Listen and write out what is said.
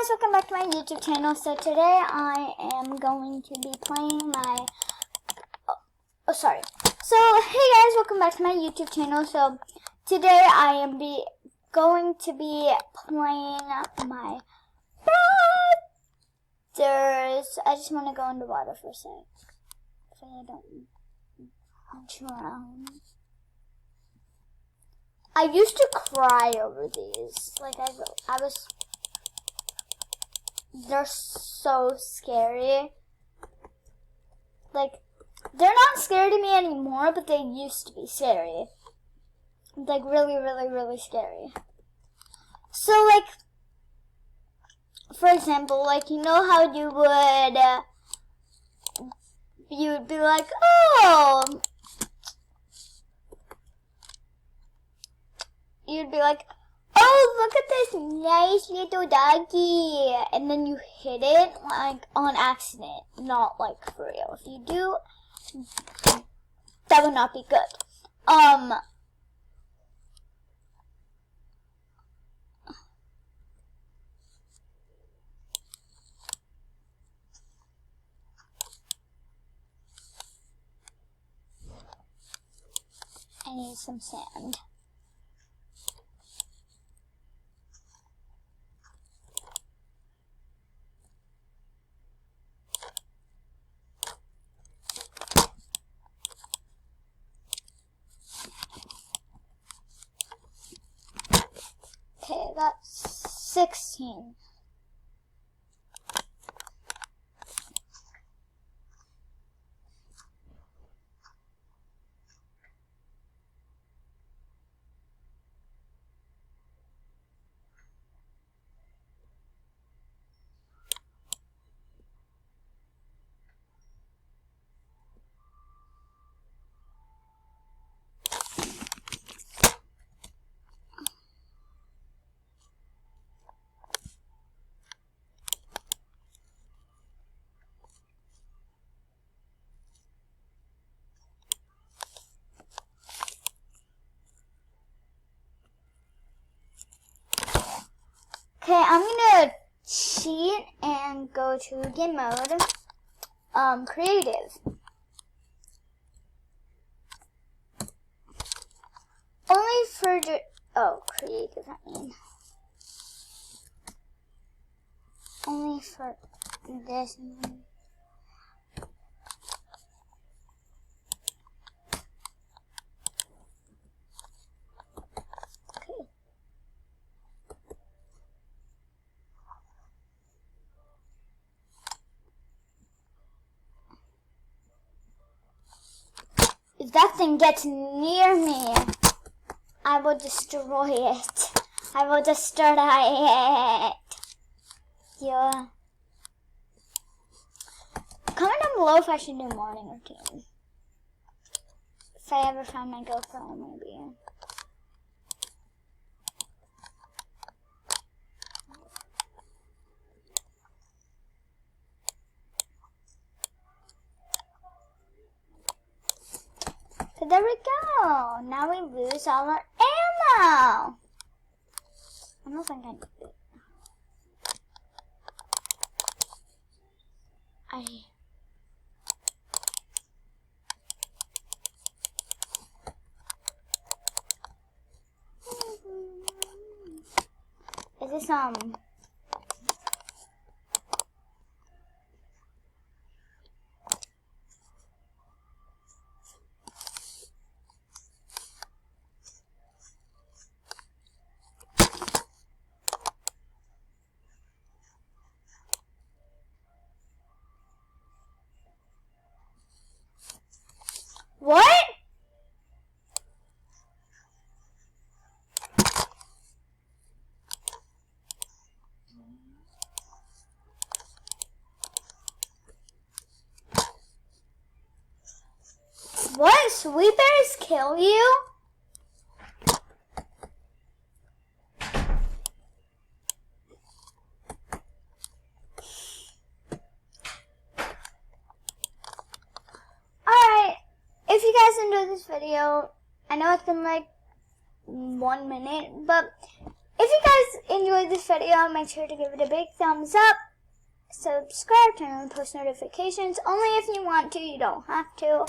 guys, welcome back to my YouTube channel. So today I am going to be playing my, So hey guys, welcome back to my YouTube channel. So today I am going to be playing my brothers. I just want to go into water for a sec, so I don't drown. I used to cry over these. Like they're so scary. Like, they're not scary to me anymore, but they used to be scary. Like, really, really, really scary. So, like, for example, like, you know how you would be like, oh, you'd be like, oh, look at this nice little doggy. And then you hit it, like, on accident. Not, like, for real. If you do, that would not be good. I need some sand. Okay, that's 16. Okay, I'm gonna cheat and go to game mode, creative. Only for creative, I mean. Only for this. Okay. If that thing gets near me, I will destroy it. I will destroy it. Yeah. Comment down below if I should do morning routine. If I ever find my girlfriend, maybe. So there we go. Now we lose all our ammo. I don't think I need it. Is this what? What? Sweet berries kill you? Alright, if you guys enjoyed this video, I know it's been like 1 minute, but If you guys enjoyed this video, make sure to give it a big thumbs up. Subscribe, turn on post notifications. Only if you want to, you don't have to.